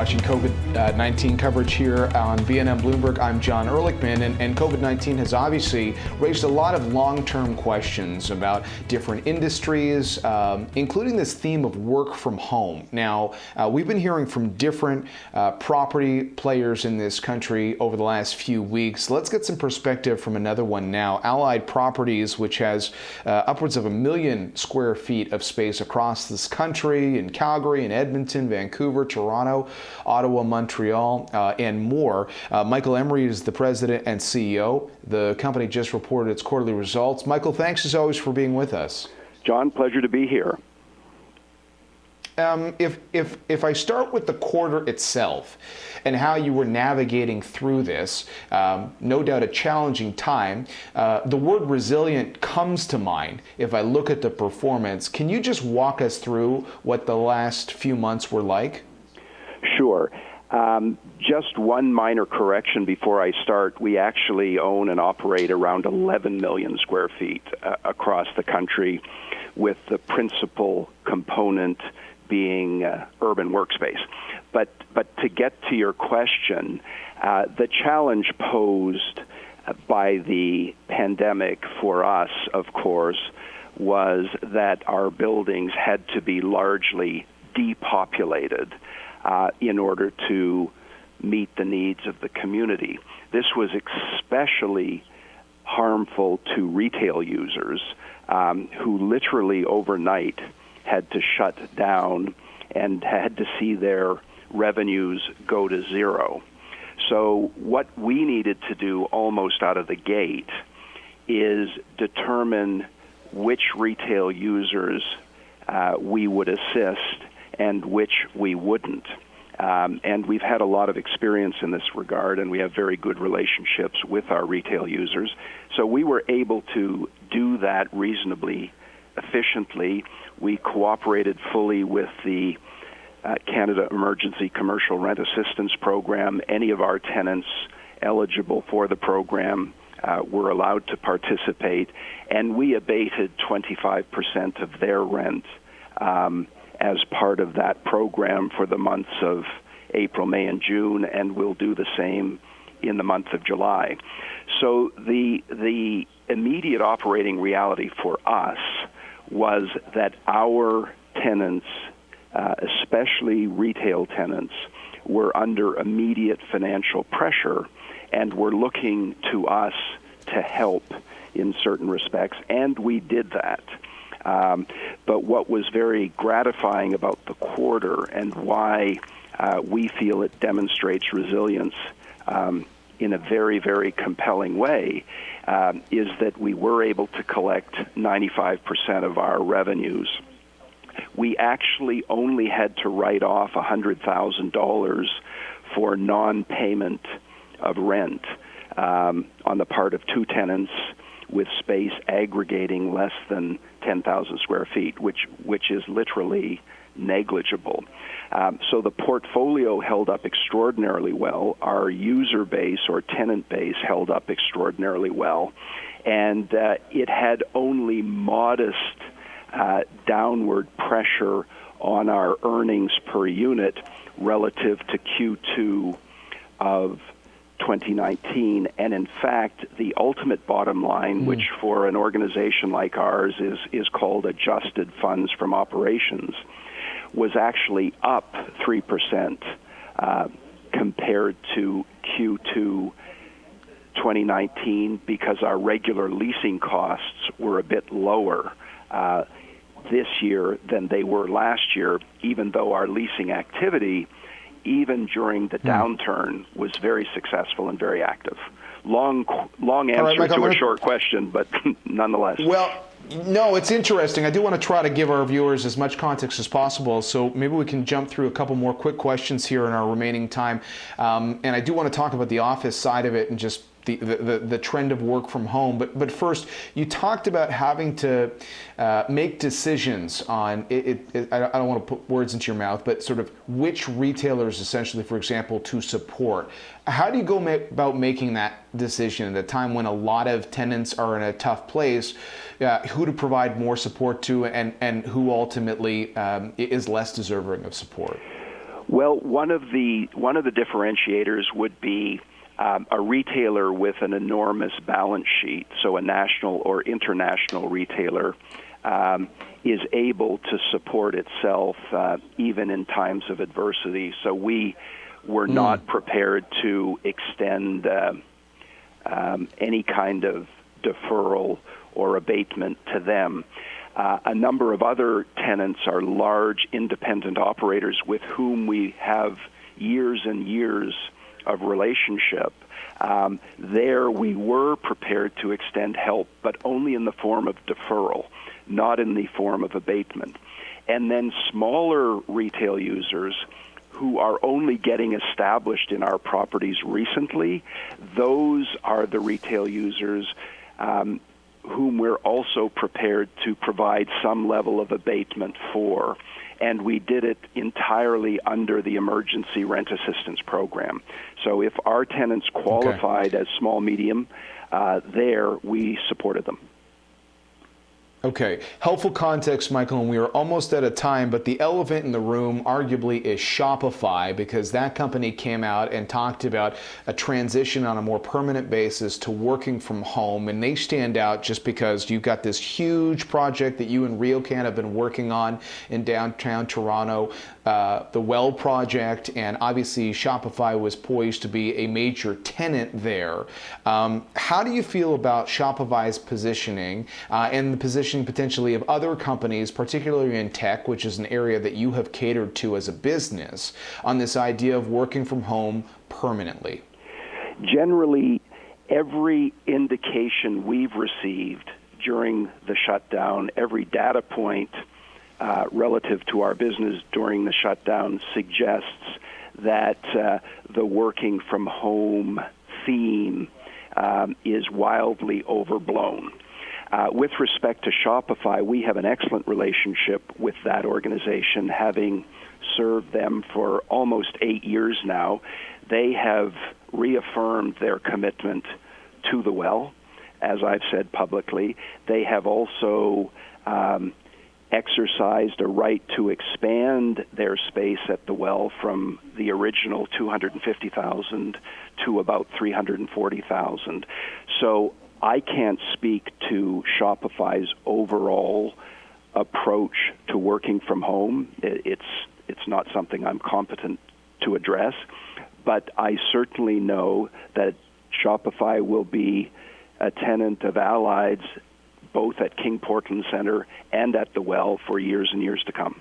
Watching COVID-19 coverage here on BNN Bloomberg. I'm John Ehrlichman, and COVID-19 has obviously raised a lot of long-term questions about different industries, including this theme of work from home. Now, we've been hearing from different property players in this country over the last few weeks. Let's get some perspective from another one now. Allied Properties, which has upwards of 1 million square feet of space across this country, in Calgary, in Edmonton, Vancouver, Toronto, Ottawa, Montreal, and more. Michael Emory is the president and CEO. The company just reported its quarterly results. Michael, thanks as always for being with us. John, pleasure to be here. If I start with the quarter itself and how you were navigating through this, no doubt a challenging time, the word resilient comes to mind if I look at the performance. Can you just walk us through what the last few months were like? Sure. Just one minor correction before I start. We actually own and operate around 11 million square feet across the country, with the principal component being urban workspace. But to get to your question, the challenge posed by the pandemic for us, of course, was that our buildings had to be largely depopulated in order to meet the needs of the community. This was especially harmful to retail users who literally overnight had to shut down and had to see their revenues go to zero. So what we needed to do almost out of the gate is determine which retail users we would assist and which we wouldn't. And we've had a lot of experience in this regard, and we have very good relationships with our retail users. So we were able to do that reasonably efficiently. We cooperated fully with the Canada Emergency Commercial Rent Assistance Program. Any of our tenants eligible for the program were allowed to participate, and we abated 25% of their rent as part of that program for the months of April, May, and June, and we'll do the same in the month of July. So the immediate operating reality for us was that our tenants, especially retail tenants, were under immediate financial pressure and were looking to us to help in certain respects, and we did that. But what was very gratifying about the quarter and why we feel it demonstrates resilience in a very, very compelling way is that we were able to collect 95% of our revenues. We actually only had to write off $100,000 for non-payment of rent on the part of two tenants with space aggregating less than 10,000 square feet, which is literally negligible. So the portfolio held up extraordinarily well. Our user base or tenant base held up extraordinarily well. And it had only modest downward pressure on our earnings per unit relative to Q2 of 2019, and in fact, the ultimate bottom line, which for an organization like ours is called adjusted funds from operations, was actually up 3% compared to Q2 2019 because our regular leasing costs were a bit lower this year than they were last year, even though our leasing activity, even during the downturn, was very successful and very active. Long answer to a short question, but nonetheless. Well, no, it's interesting. I do want to try to give our viewers as much context as possible, so maybe we can jump through a couple more quick questions here in our remaining time. And I do want to talk about the office side of it and just the trend of work from home. But first, you talked about having to make decisions on I don't want to put words into your mouth, but sort of which retailers, essentially, for example, to support. How do you go about making that decision at a time when a lot of tenants are in a tough place? Who to provide more support to, and who ultimately is less deserving of support? Well, one of the differentiators would be a retailer with an enormous balance sheet, so a national or international retailer is able to support itself even in times of adversity. So we were not prepared to extend any kind of deferral or abatement to them. A number of other tenants are large independent operators with whom we have years and years of relationship. There we were prepared to extend help, but only in the form of deferral, not in the form of abatement. And then smaller retail users who are only getting established in our properties recently, those are the retail users whom we're also prepared to provide some level of abatement for. And we did it entirely under the Emergency Rent Assistance Program. So if our tenants qualified as small, medium, there we supported them. Okay, helpful context, Michael, and we are almost out of time, but the elephant in the room arguably is Shopify, because that company came out and talked about a transition on a more permanent basis to working from home, and they stand out just because you've got this huge project that you and RioCan have been working on in downtown Toronto, the Well project, and obviously Shopify was poised to be a major tenant there. How do you feel about Shopify's positioning and the position potentially of other companies, particularly in tech, which is an area that you have catered to as a business, on this idea of working from home permanently? Generally, every indication we've received during the shutdown, every data point relative to our business during the shutdown suggests that the working from home theme is wildly overblown. With respect to Shopify, we have an excellent relationship with that organization, having served them for almost 8 years now. They have reaffirmed their commitment to the Well, as I've said publicly. They have also exercised a right to expand their space at the Well from the original 250,000 to about 340,000. So I can't speak to Shopify's overall approach to working from home. It's not something I'm competent to address, but I certainly know that Shopify will be a tenant of Allied's both at King Portland Centre and at the Well for years and years to come.